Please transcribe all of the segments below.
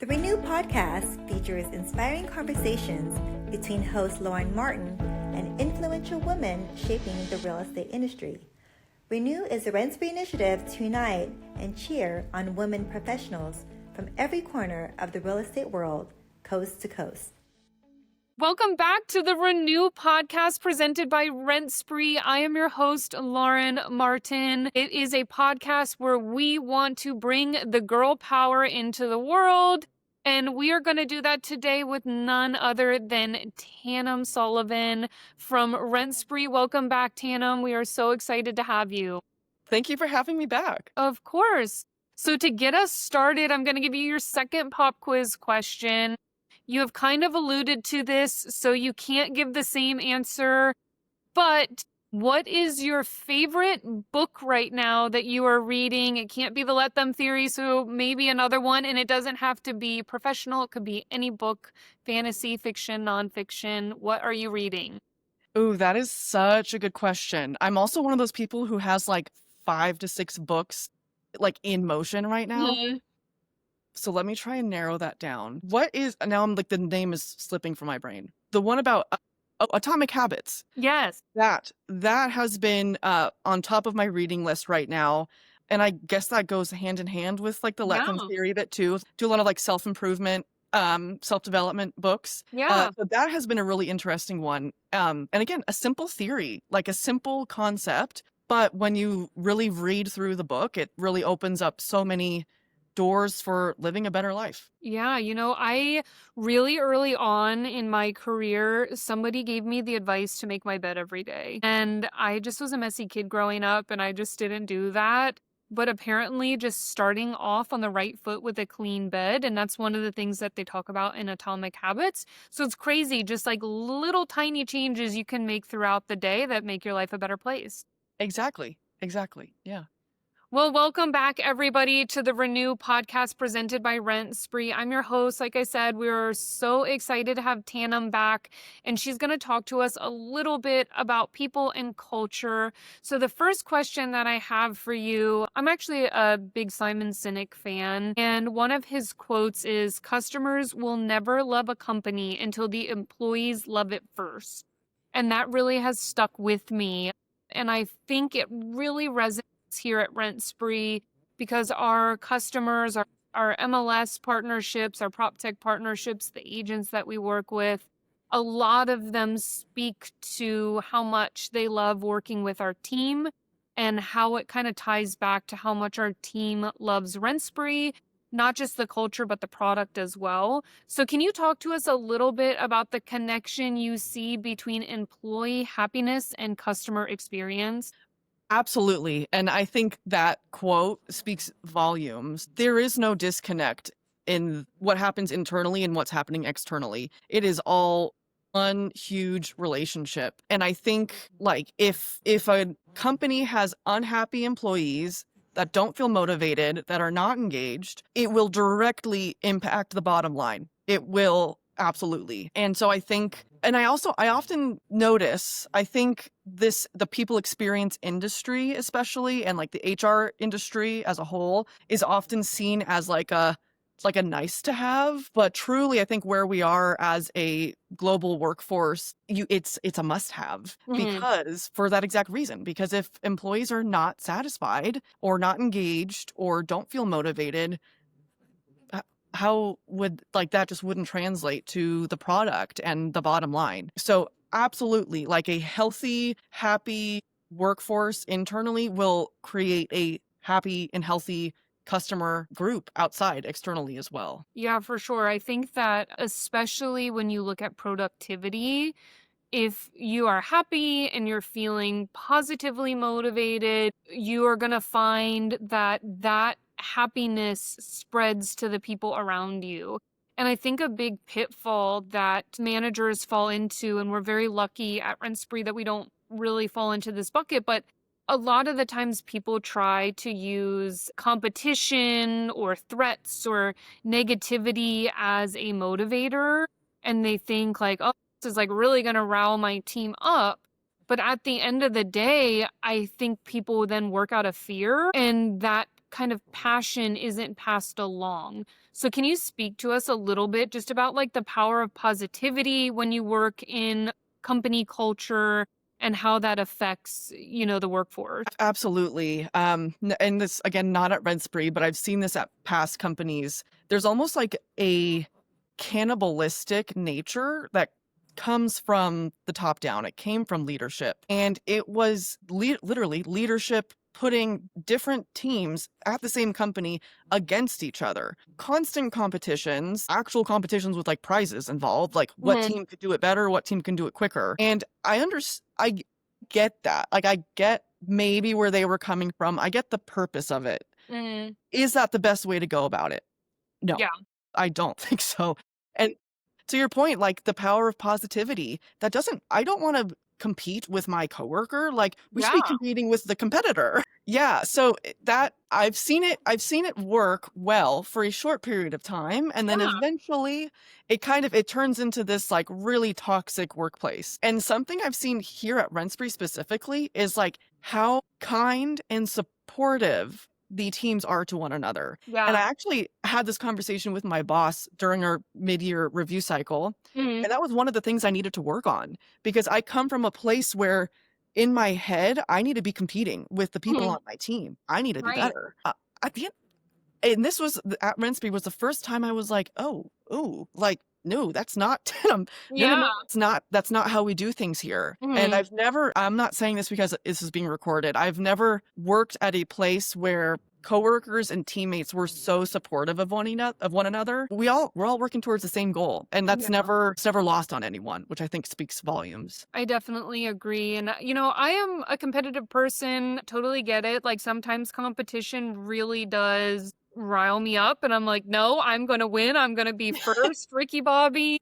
The Renew podcast features inspiring conversations between host Lauren Martin and influential women shaping the real estate industry. Renew is a RentSpree initiative to unite and cheer on women professionals from every corner of the real estate world, coast to coast. Welcome back to the Renew podcast presented by RentSpree. I am your host, Lauren Martin. It is a podcast where we want to bring the girl power into the world. And we are going to do that today with none other than Tannum Sullivan from RentSpree. Welcome back, Tannum. We are so excited to have you. Thank you for having me back. Of course. So to get us started, I'm going to give you your second pop quiz question. You have kind of alluded to this, so you can't give the same answer. But what is your favorite book right now that you are reading? It can't be the Let Them theory, so maybe another one. And it doesn't have to be professional. It could be any book, fantasy, fiction, nonfiction. What are you reading? Ooh, that is such a good question. I'm also one of those people who has like 5 to 6 books like in motion right now. Mm-hmm. So let me try and narrow that down. Now I'm like, the name is slipping from my brain. The one about Atomic Habits. Yes. That has been on top of my reading list right now. And I guess that goes hand in hand with like the Let Them theory bit too. Do a lot of like self-improvement, self-development books. Yeah. So that has been a really interesting one. And again, a simple theory, like a simple concept. But when you really read through the book, it really opens up so many doors for living a better life. Yeah, I really early on in my career, somebody gave me the advice to make my bed every day. And I just was a messy kid growing up and I just didn't do that. But apparently just starting off on the right foot with a clean bed. And that's one of the things that they talk about in Atomic Habits. So it's crazy, just like little tiny changes you can make throughout the day that make your life a better place. Exactly. Yeah. Well, welcome back, everybody, to the Renew podcast presented by RentSpree. I'm your host. Like I said, we're so excited to have Tannum back, and she's going to talk to us a little bit about people and culture. So the first question that I have for you, I'm actually a big Simon Sinek fan, and one of his quotes is, "Customers will never love a company until the employees love it first." And that really has stuck with me, and I think it really resonates here at RentSpree because our customers, our MLS partnerships, our prop tech partnerships, the agents that we work with, a lot of them speak to how much they love working with our team and how it kind of ties back to how much our team loves RentSpree, not just the culture, but the product as well. So can you talk to us a little bit about the connection you see between employee happiness and customer experience? Absolutely. And I think that quote speaks volumes. There is no disconnect in what happens internally and what's happening externally. It is all one huge relationship. And I think like if a company has unhappy employees that don't feel motivated, that are not engaged, it will directly impact the bottom line. It will. Absolutely. And so I think, and I often notice, I think the people experience industry, especially, and like the HR industry as a whole, is often seen as like a nice to have, but truly I think where we are as a global workforce, it's a must have because for that exact reason, because if employees are not satisfied or not engaged or don't feel motivated, how would like that just wouldn't translate to the product and the bottom line. So absolutely, like a healthy, happy workforce internally will create a happy and healthy customer group outside externally as well. Yeah, for sure. I think that especially when you look at productivity, if you are happy and you're feeling positively motivated, you are going to find that happiness spreads to the people around you. And I think a big pitfall that managers fall into, and we're very lucky at RentSpree that we don't really fall into this bucket, but a lot of the times people try to use competition or threats or negativity as a motivator. And they think like, oh, this is like really going to rile my team up. But at the end of the day, I think people then work out of fear, and that kind of passion isn't passed along. So can you speak to us a little bit just about like the power of positivity when you work in company culture and how that affects, the workforce? Absolutely. And this again, not at RentSpree, but I've seen this at past companies. There's almost like a cannibalistic nature that comes from the top down. It came from leadership, and it was literally leadership putting different teams at the same company against each other. Constant competitions, actual competitions with like prizes involved, like what Mhm. team could do it better, what team can do it quicker. And I get that. Like I get maybe where they were coming from. I get the purpose of it. Mhm. Is that the best way to go about it? No, Yeah. I don't think so. And to your point, like the power of positivity, I don't want to compete with my coworker. Like we should be Yeah. competing with the competitor. Yeah. So that I've seen it work well for a short period of time. And then Yeah. eventually it turns into this like really toxic workplace. And something I've seen here at RentSpree specifically is like how kind and supportive the teams are to one another. And I Yeah. actually had this conversation with my boss during our mid-year review cycle. Mhm. And that was one of the things I needed to work on because I come from a place where in my head, I need to be competing with the people Mhm. on my team. I need to be Right. better. At the end, and this was at RentSpeed was the first time I was like, oh, ooh, like, no, that's not no, no, Yeah. no, that's not how we do things here. And Mhm. I'm not saying this because this is being recorded. I've never worked at a place where coworkers and teammates were so supportive of one another. We're all working towards the same goal. And Yeah. it's never lost on anyone, which I think speaks volumes. I definitely agree. And, I am a competitive person, totally get it. Like sometimes competition really does rile me up. And I'm like, no, I'm going to win. I'm going to be first, Ricky Bobby.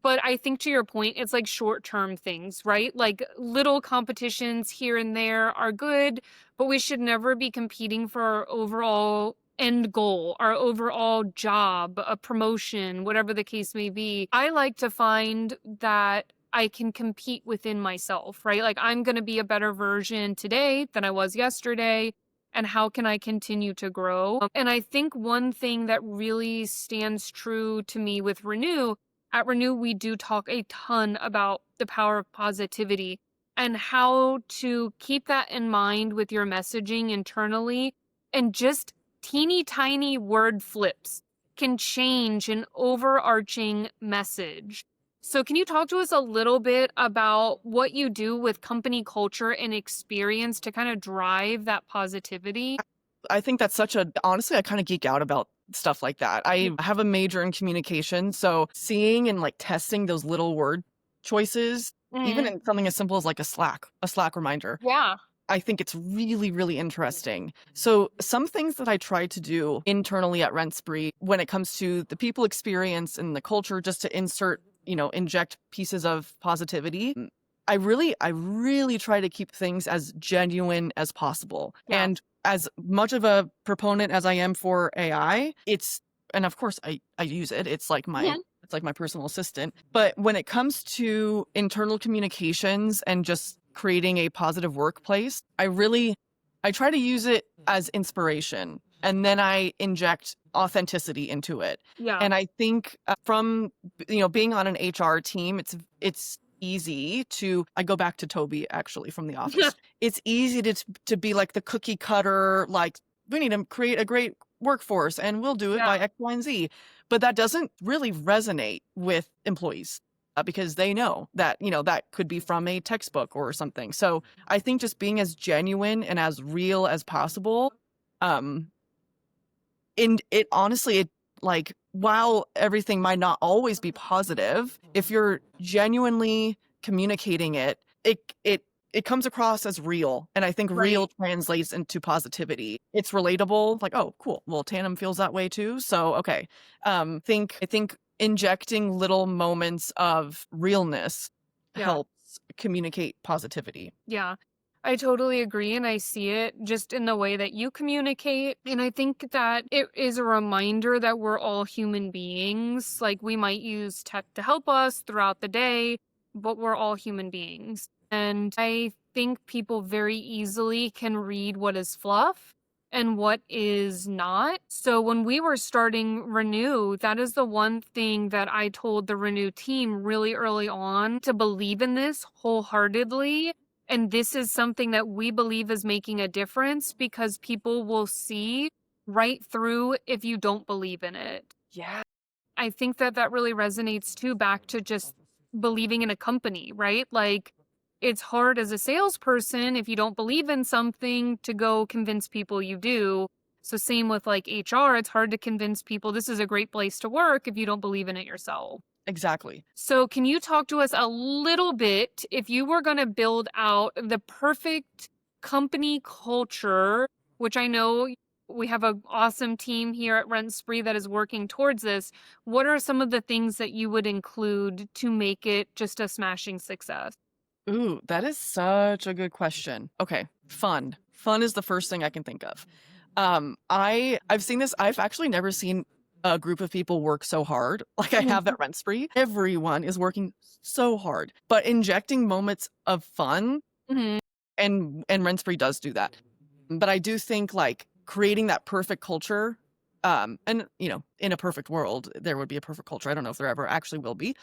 But I think to your point, it's like short-term things, right? Like little competitions here and there are good, but we should never be competing for our overall end goal, our overall job, a promotion, whatever the case may be. I like to find that I can compete within myself, right? Like I'm going to be a better version today than I was yesterday. And how can I continue to grow? And I think one thing that really stands true to me with Renew at Renew, we do talk a ton about the power of positivity and how to keep that in mind with your messaging internally. And just teeny tiny word flips can change an overarching message. So, can you talk to us a little bit about what you do with company culture and experience to kind of drive that positivity? I think that's honestly, I kind of geek out about stuff like that. I have a major in communication. So seeing and like testing those little word choices, even Mm, in something as simple as like a Slack reminder, yeah. I think it's really, really interesting. So some things that I try to do internally at RentSpree when it comes to the people experience and the culture, just to inject pieces of positivity. I really try to keep things as genuine as possible. Yeah. And as much of a proponent as I am for AI, and of course I use it. It's like my personal assistant. But when it comes to internal communications and just creating a positive workplace, I try to use it as inspiration and then I inject authenticity into it. Yeah. And I think from being on an HR team, it's easy to I go back to Toby actually from The Office. It's easy to be like the cookie cutter, like we need to create a great workforce and we'll do it Yeah. by X, Y, and Z. But that doesn't really resonate with employees because they know that, that could be from a textbook or something. So I think just being as genuine and as real as possible, um, it honestly, like, while everything might not always be positive, if you're genuinely communicating it comes across as real. And I think Right. real translates into positivity. It's relatable, like, oh, cool. Well, Tannum feels that way too. So, okay. I think injecting little moments of realness Yeah. helps communicate positivity. Yeah. I totally agree. And I see it just in the way that you communicate. And I think that it is a reminder that we're all human beings. Like we might use tech to help us throughout the day, but we're all human beings. And I think people very easily can read what is fluff and what is not. So when we were starting Renew, that is the one thing that I told the Renew team really early on, to believe in this wholeheartedly. And this is something that we believe is making a difference, because people will see right through if you don't believe in it. Yeah. I think that that really resonates too, back to just believing in a company, right? Like, it's hard as a salesperson, if you don't believe in something, to go convince people you do. So same with like HR, it's hard to convince people this is a great place to work if you don't believe in it yourself. Exactly. So can you talk to us a little bit, if you were going to build out the perfect company culture, which I know we have an awesome team here at RentSpree that is working towards this, what are some of the things that you would include to make it just a smashing success? Ooh, that is such a good question. Okay, fun. Fun is the first thing I can think of. I've seen this. I've actually never seen a group of people work so hard like I have at RentSpree. Everyone is working so hard, but injecting moments of fun, Mhm. and RentSpree does do that. But I do think like creating that perfect culture, and in a perfect world, there would be a perfect culture. I don't know if there ever actually will be.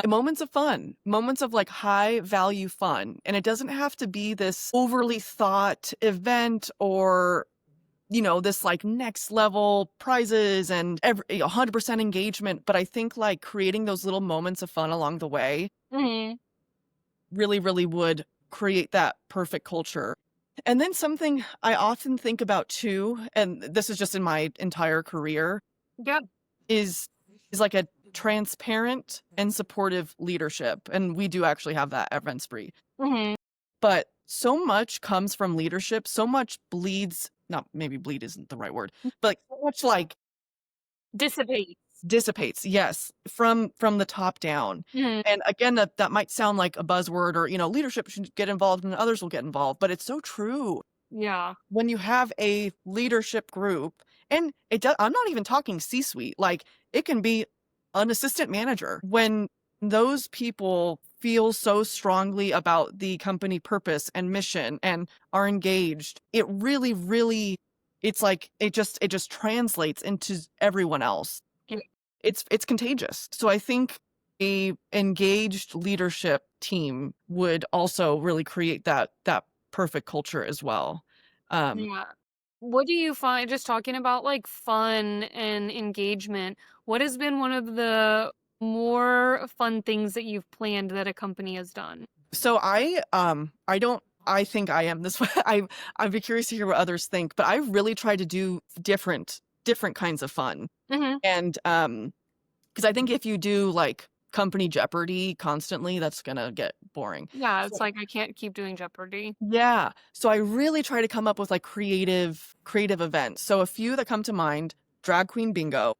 Moments of fun, moments of like high value fun. And it doesn't have to be this overly thought event, or this like next level prizes and 100% engagement. But I think like creating those little moments of fun along the way Mhm. really, really would create that perfect culture. And then something I often think about too, and this is just in my entire career, Yep. is like a transparent and supportive leadership. And we do actually have that at RentSpree. Mhm. But so much comes from leadership, so much bleeds, not maybe bleed isn't the right word, but like so much like Dissipate. dissipates, yes, from the top down. Mhm. And again, that might sound like a buzzword, or leadership should get involved and others will get involved, but it's so true. Yeah. When you have a leadership group, and I'm not even talking C-suite, like it can be an assistant manager. When those people feel so strongly about the company purpose and mission and are engaged, it really, really, it's like it just translates into everyone else. Yeah. It's contagious. So I think a engaged leadership team would also really create that perfect culture as well. Um, Yeah. What do you find, just talking about like fun and engagement, what has been one of the more fun things that you've planned that a company has done? so I think I am this way. I'd be curious to hear what others think, but I really try to do different kinds of fun. Mhm. And because I think if you do like company Jeopardy constantly, that's gonna get boring. Yeah, So it's like I can't keep doing Jeopardy. yeah. So I really try to come up with like creative events. So a few that come to mind, drag queen bingo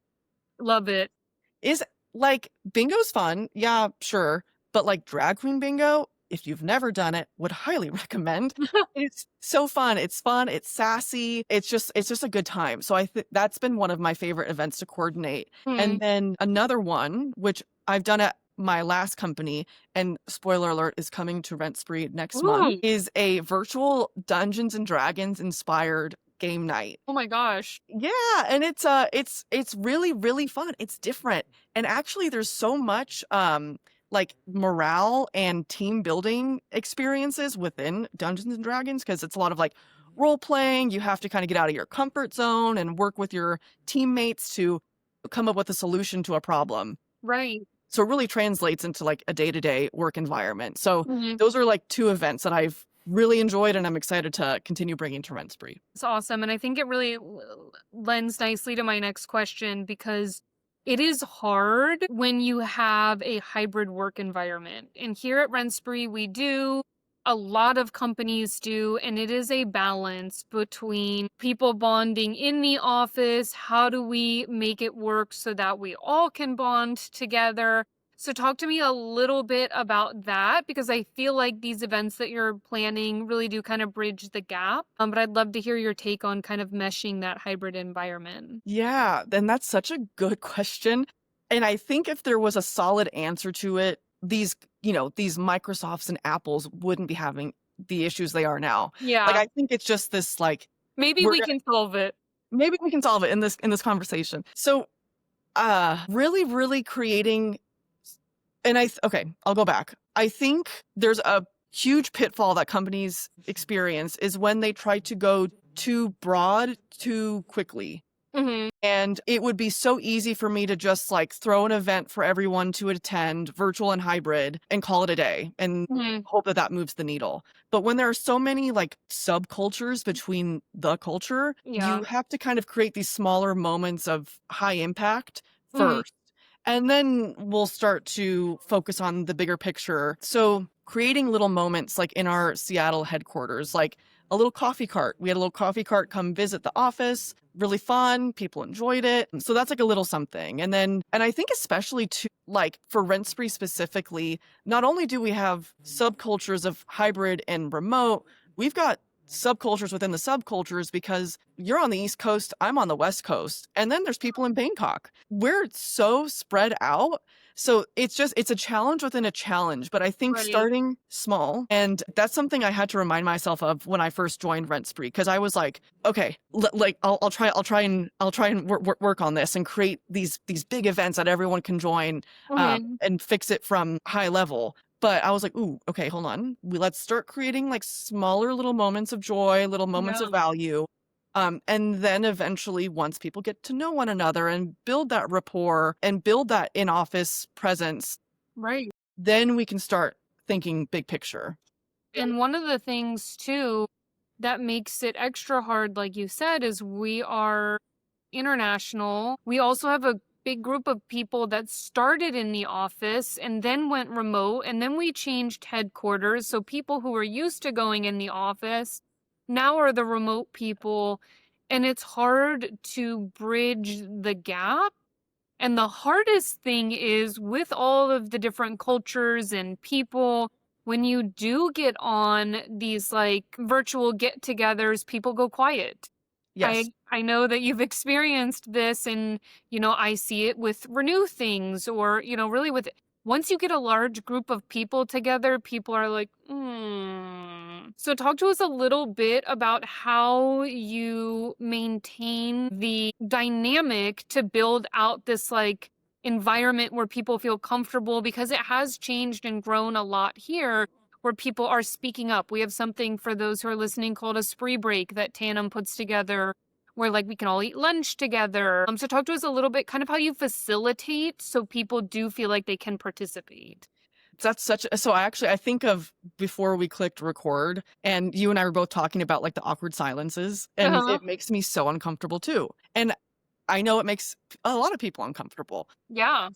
Love it. is like bingo's fun. Yeah, sure. But like drag queen bingo, if you've never done it, would highly recommend. It's so fun. It's fun. It's sassy. It's just a good time. So I think that's been one of my favorite events to coordinate. And Mhm. then another one, which I've done at my last company, and spoiler alert, is coming to RentSpree next month, Ooh. is a virtual Dungeons and Dragons inspired game night. Oh my gosh. Yeah, and it's really, really fun. It's different. And actually there's so much like morale and team building experiences within Dungeons and Dragons, because it's a lot of like role playing. You have to kind of get out of your comfort zone and work with your teammates to come up with a solution to a problem. Right. So it really translates into like a day-to-day work environment. So Mhm. those are like two events that I've really enjoyed and I'm excited to continue bringing to RentSpree. It's awesome. And I think it really lends nicely to my next question, because it is hard when you have a hybrid work environment. And here at RentSpree, we do, a lot of companies do, and it is a balance between people bonding in the office. How do we make it work so that we all can bond together? So talk to me a little bit about that, because I feel like these events that you're planning really do kind of bridge the gap. But I'd love to hear your take on kind of meshing that hybrid environment. Yeah, then that's such a good question. And I think if there was a solid answer to it, these Microsofts and Apples wouldn't be having the issues they are now. Like Yeah. I think it's just this like Maybe we're we gonna, can solve it. maybe we can solve it in this conversation. So really creating, and okay, I'll go back. I think there's a huge pitfall that companies experience is when they try to go too broad too quickly. Mhm. And it would be so easy for me to just like throw an event for everyone to attend, virtual and hybrid, and call it a day and Mhm. hope that that moves the needle. But when there are so many like subcultures between the culture, Yeah. you have to kind of create these smaller moments of high impact Mhm. first. And then we'll start to focus on the bigger picture. So creating little moments like in our Seattle headquarters, like a little coffee cart. We had a little coffee cart come visit the office, really fun. People enjoyed it. So that's like a little something. And then, and I think especially to like for RentSpree specifically, not only do we have subcultures of hybrid and remote, we've got subcultures within the subcultures because you're on the East Coast, I'm on the West Coast, and then there's people in Bangkok. We're so spread out. So it's a challenge within a challenge, but I think Right. starting small, and that's something I had to remind myself of when I first joined RentSpree, because I was like, okay, like I'll try and work on this and create these big events that everyone can join, Mhm. and fix it from high level. But I was like, ooh, okay, hold on. Let's start creating like smaller little moments of joy, little moments Yeah. of value. And then eventually, once people get to know one another and build that rapport and build that in-office presence, Right. then we can start thinking big picture. And one of the things too that makes it extra hard, like you said, is we are international. We also have a big group of people that started in the office and then went remote, and then we changed headquarters. So people who were used to going in the office now are the remote people, and it's hard to bridge the gap. And the hardest thing is with all of the different cultures and people, when you do get on these like virtual get-togethers, people go quiet. Yes. I know that you've experienced this, and I see it with Renew things, or really with once you get a large group of people together, people are like, So talk to us a little bit about how you maintain the dynamic to build out this like environment where people feel comfortable, because it has changed and grown a lot here where people are speaking up. We have something for those who are listening called a spree break that Tannum puts together where like we can all eat lunch together. So talk to us a little bit kind of how you facilitate so people do feel like they can participate. That's so I think of before we clicked record and you and I were both talking about like the awkward silences, and Uh-huh. it makes me so uncomfortable too. And I know it makes a lot of people uncomfortable. Yeah.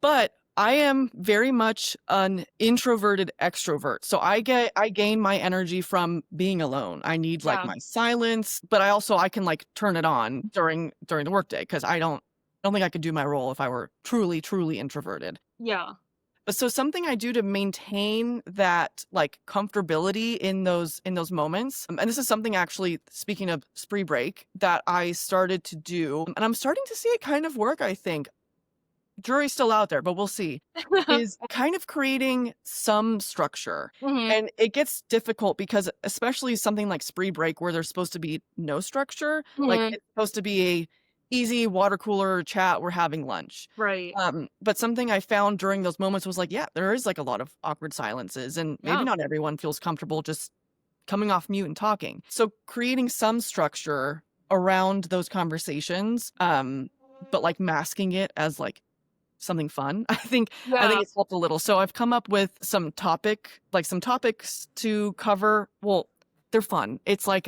But I am very much an introverted extrovert. So I gain my energy from being alone. I need like Yeah. my silence, but I can like turn it on during the workday because I don't think I could do my role if I were truly introverted. Yeah. But so something I do to maintain that like comfortability in those moments, and this is something actually, speaking of spree break, that I started to do, and I'm starting to see it kind of work, I think. Jury's still out there, but we'll see, is kind of creating some structure. hmm And it gets difficult because especially something like spree break where there's supposed to be no structure, like hmm it's supposed to be a easy water cooler chat, we're having lunch. Right. But something I found during those moments was like, yeah, there is like a lot of awkward silences, and maybe Yeah. not everyone feels comfortable just coming off mute and talking. So creating some structure around those conversations, but like masking it as like something fun. I think Yeah. it's helped a little. So I've come up with some topics to cover. Well, they're fun. It's like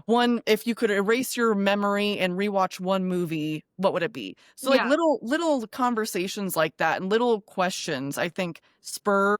one, if you could erase your memory and rewatch one movie, what would it be? So like Yeah. little conversations like that and little questions, I think spur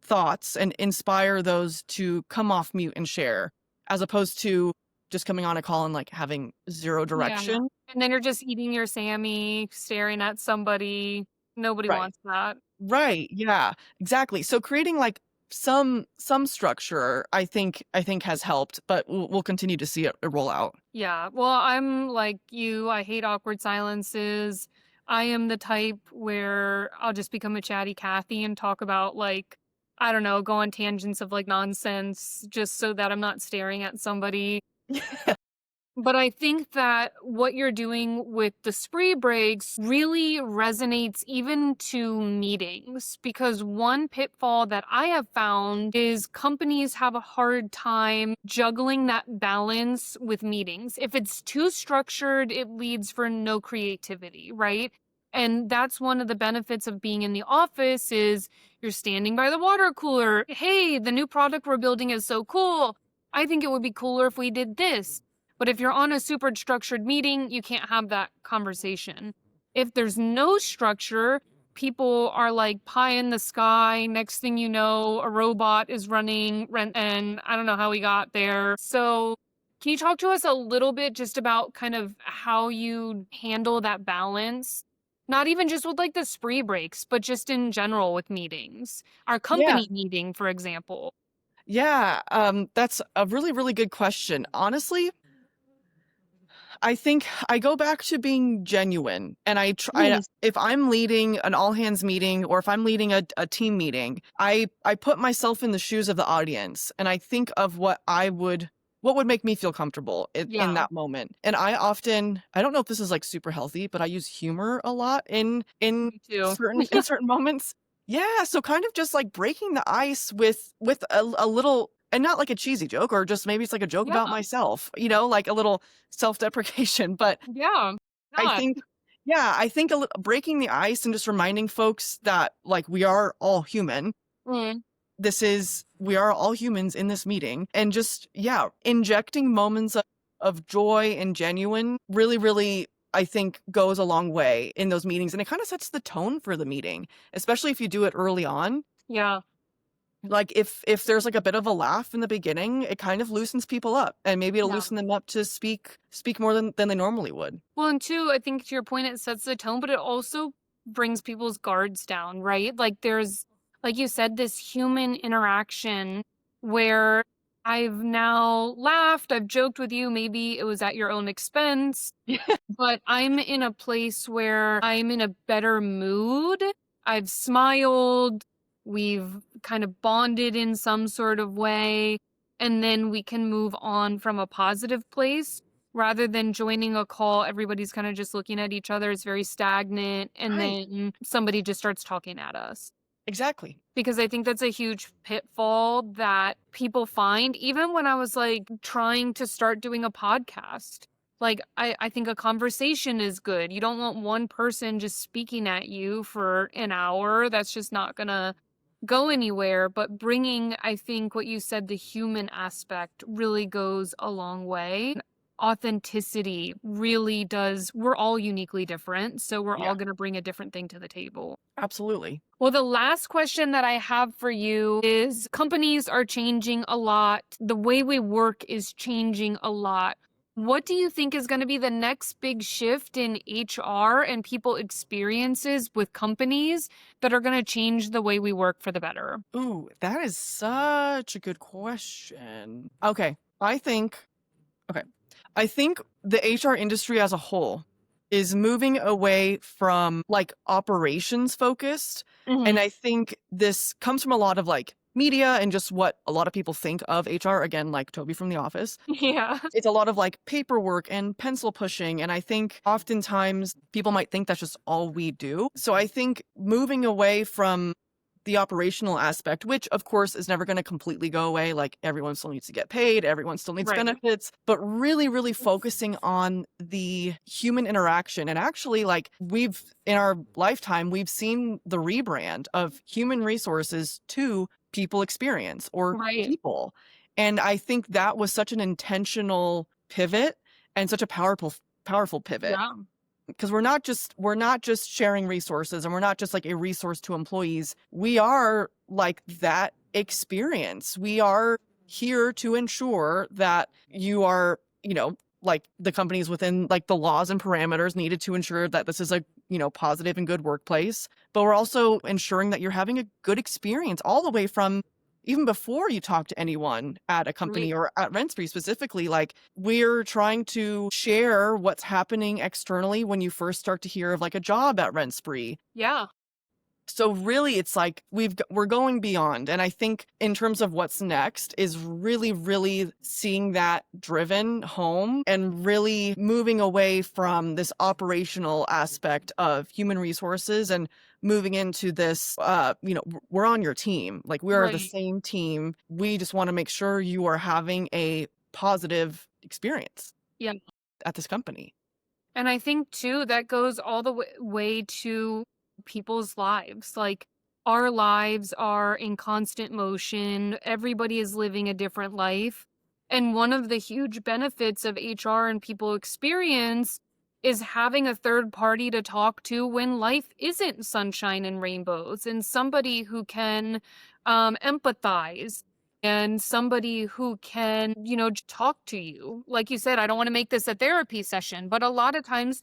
thoughts and inspire those to come off mute and share, as opposed to just coming on a call and like having zero Yeah. direction. And then you're just eating your Sammy, staring at somebody. Nobody Right. wants that. Right, yeah, exactly. So creating like some structure, I think has helped, but we'll continue to see it roll out. Yeah. Well, I'm like you. I hate awkward silences. I am the type where I'll just become a chatty Cathy and talk about like, I don't know, go on tangents of like nonsense just so that I'm not staring at somebody. But I think that what you're doing with the spree breaks really resonates even to meetings, because one pitfall that I have found is companies have a hard time juggling that balance with meetings. If it's too structured, it leads for no creativity, right? And that's one of the benefits of being in the office is you're standing by the water cooler. Hey, the new product we're building is so cool. I think it would be cooler if we did this. But if you're on a super structured meeting, you can't have that conversation. If there's no structure, people are like pie in the sky. Next thing you know, a robot is running, and I don't know how we got there. So, can you talk to us a little bit just about kind of how you handle that balance? Not even just with like the spree breaks, but just in general with meetings. Our Yeah. company meeting, for example. Yeah, that's a really, really good question. Honestly, I think I go back to being genuine, and I try. Yes. If I'm leading an all hands meeting or if I'm leading a team meeting, I put myself in the shoes of the audience, and I think of what would make me feel comfortable in Yeah, that moment. And I don't know if this is like super healthy, but I use humor a lot me too. in certain moments. Yeah, so kind of just like breaking the ice with a little, and not like a cheesy joke, or just maybe it's like a joke Yeah, about myself, like a little self-deprecation. But yeah. I Not. think, yeah, I think breaking the ice and just reminding folks that like we are all human. Mm, We are all humans in this meeting, and just, yeah, injecting moments of joy and genuine really, really, I think goes a long way in those meetings. And it kind of sets the tone for the meeting, especially if you do it early on. yeah, Like if there's like a bit of a laugh in the beginning, it kind of loosens people up, and maybe it'll yeah. loosen them up to speak more than they normally would. Well, and two, I think to your point, it sets the tone, but it also brings people's guards down, right? Like there's, like you said, this human interaction where I've now laughed, I've joked with you, maybe it was at your own expense, but I'm in a place where I'm in a better mood. I've smiled. We've kind of bonded in some sort of way. And then we can move on from a positive place rather than joining a call. Everybody's kind of just looking at each other. It's very stagnant. And Right. then somebody just starts talking at us. Exactly. Because I think that's a huge pitfall that people find, even when I was like trying to start doing a podcast. Like, I think a conversation is good. You don't want one person just speaking at you for an hour. That's just not gonna go anywhere. But bringing, I think what you said, the human aspect really goes a long way. Authenticity really does. We're all uniquely different. So we're Yeah, all gonna bring a different thing to the table. absolutely. Well, the last question that I have for you is companies are changing a lot. The way we work is changing a lot. What do you think is going to be the next big shift in HR and people experiences with companies that are going to change the way we work for the better? Ooh, that is such a good question. Okay, I think the HR industry as a whole is moving away from like operations focused. And Hmm. I think this comes from a lot of like media and just what a lot of people think of HR. Again, like Toby from The Office. Yeah. It's a lot of like paperwork and pencil pushing. And I think oftentimes people might think that's just all we do. So I think moving away from the operational aspect, which of course is never going to completely go away. Like everyone still needs to get paid, everyone still needs Right. benefits, but really, really focusing on the human interaction. And actually, like in our lifetime, we've seen the rebrand of human resources to people experience or Right. people. And I think that was such an intentional pivot and such a powerful pivot, Yeah. because we're not just sharing resources, and we're not just like a resource to employees. We are like that experience. We are here to ensure that you are, like the companies within like the laws and parameters needed to ensure that this is a, positive and good workplace. But we're also ensuring that you're having a good experience all the way from even before you talk to anyone at a company Right. or at RentSpree specifically. Like, we're trying to share what's happening externally when you first start to hear of like a job at RentSpree. Yeah. So really, it's like we're going beyond. And I think in terms of what's next is really, really seeing that driven home and really moving away from this operational aspect of human resources and moving into this, we're on your team. Like we are the Right. same team. We just want to make sure you are having a positive experience Yeah. at this company. And I think too that goes all the way to people's lives. Like our lives are in constant motion. Everybody is living a different life. And one of the huge benefits of HR and people experience is having a third party to talk to when life isn't sunshine and rainbows, and somebody who can empathize, and somebody who can, talk to you. Like you said, I don't want to make this a therapy session, but a lot of times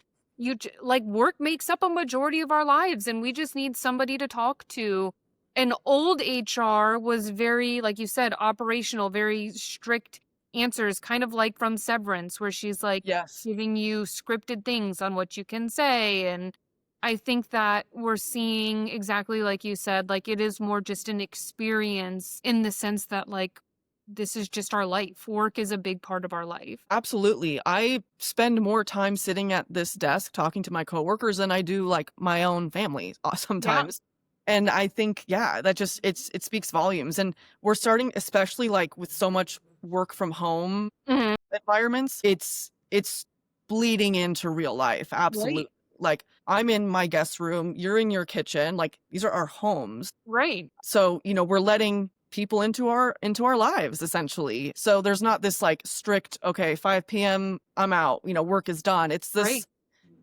like work makes up a majority of our lives and we just need somebody to talk to. And old HR was very, like you said, operational, very strict answers, kind of like from Severance, where she's like Yes. giving you scripted things on what you can say. And I think that we're seeing exactly like you said, like it is more just an experience in the sense that like this is just our life. Work is a big part of our life. Absolutely. I spend more time sitting at this desk talking to my coworkers than I do like my own family Yeah. sometimes. And I think, yeah, that just it speaks volumes. And we're starting, especially like with so much work from home Mhm. environments, it's bleeding into real life. Absolutely. Right. Like I'm in my guest room, you're in your kitchen, like these are our homes. Right. So, we're letting people into our lives essentially. So there's not this like strict, okay, 5 p.m. I'm out, work is done. Right.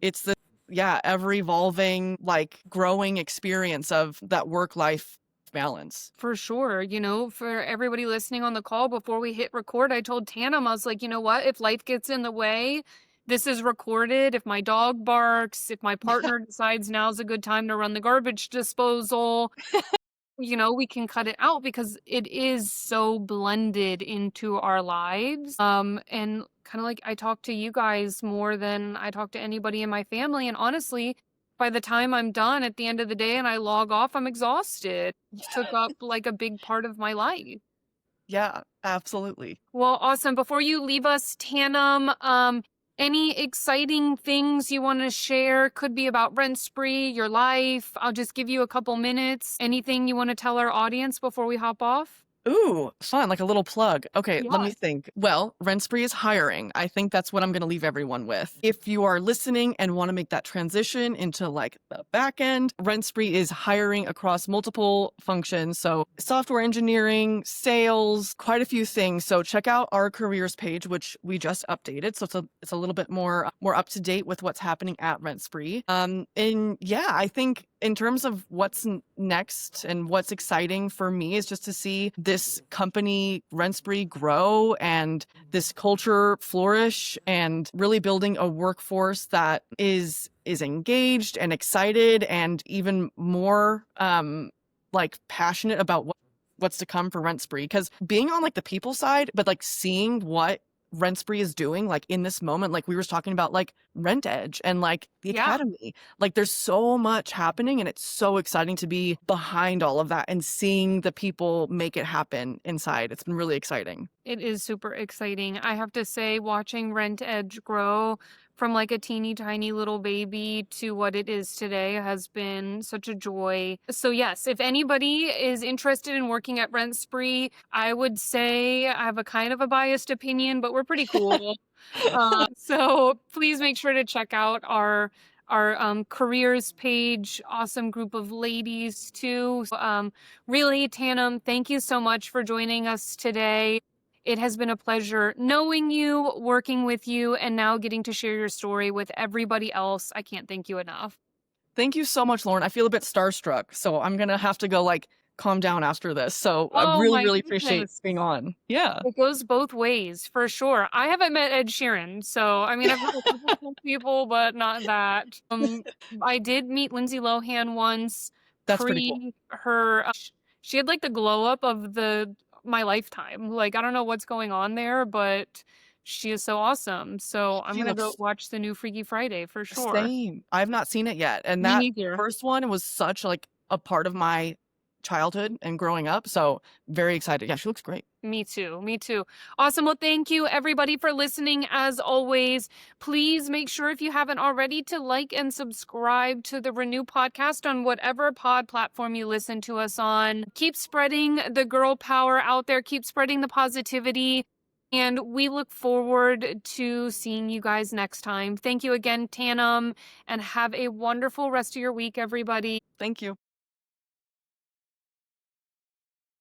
It's the yeah, ever evolving, like growing experience of that work-life balance. For sure. For everybody listening on the call, before we hit record, I told Tannum, I was like, you know what? If life gets in the way, this is recorded. If my dog barks, if my partner decides now's a good time to run the garbage disposal, we can cut it out because it is so blended into our lives. And kind of like I talk to you guys more than I talk to anybody in my family. And honestly, by the time I'm done at the end of the day and I log off, I'm exhausted. It took up like a big part of my life. Yeah, absolutely. Well, awesome. Before you leave us, Tannum, any exciting things you want to share? Could be about RentSpree, your life. I'll just give you a couple minutes. Anything you want to tell our audience before we hop off? Ooh, fun, like a little plug. Okay, let me Yeah. think. Well, RentSpree is hiring. I think that's what I'm going to leave everyone with. If you are listening and want to make that transition into like the back end, RentSpree is hiring across multiple functions. So software engineering, sales, quite a few things. So check out our careers page, which we just updated. So it's a little bit more up to date with what's happening at RentSpree. And yeah, I think in terms of what's next and what's exciting for me is just to see this company RentSpree grow and this culture flourish and really building a workforce that is engaged and excited and even more like passionate about what's to come for RentSpree. Because being on like the people side, but like seeing what RentSpree is doing like in this moment, like we were talking about like Rent Edge and like the Yeah. Academy, like there's so much happening and it's so exciting to be behind all of that and seeing the people make it happen inside. It's been really exciting. It is super exciting. I have to say, watching Rent Edge grow from like a teeny tiny little baby to what it is today has been such a joy. So yes, if anybody is interested in working at RentSpree, I would say I have a kind of a biased opinion, but we're pretty cool. So please make sure to check out our careers page. Awesome group of ladies too. Really, Tannum, thank you so much for joining us today. It has been a pleasure knowing you, working with you, and now getting to share your story with everybody else. I can't thank you enough. Thank you so much, Lauren. I feel a bit starstruck, so I'm gonna have to go like calm down after this. So I Oh really, my really appreciate goodness. being on. Yeah. It goes both ways, for sure. I haven't met Ed Sheeran, so I mean, I've met a couple cool people, but not that. I did meet Lindsay Lohan once, That's pretty cool. pre her. She had like the glow up of my lifetime. Like, I don't know what's going on there, but she is so awesome. So I'm She gonna go looks watch the new Freaky Friday for sure. same. I've not seen it yet. And Me that neither. first one was such like a part of my childhood and growing up. So very excited. Yeah, she looks great. Me too. Me too. Awesome. Well, thank you everybody for listening. As always, please make sure if you haven't already to like and subscribe to the Renew podcast on whatever pod platform you listen to us on. Keep spreading the girl power out there. Keep spreading the positivity. And we look forward to seeing you guys next time. Thank you again, Tannum, and have a wonderful rest of your week, everybody. Thank you.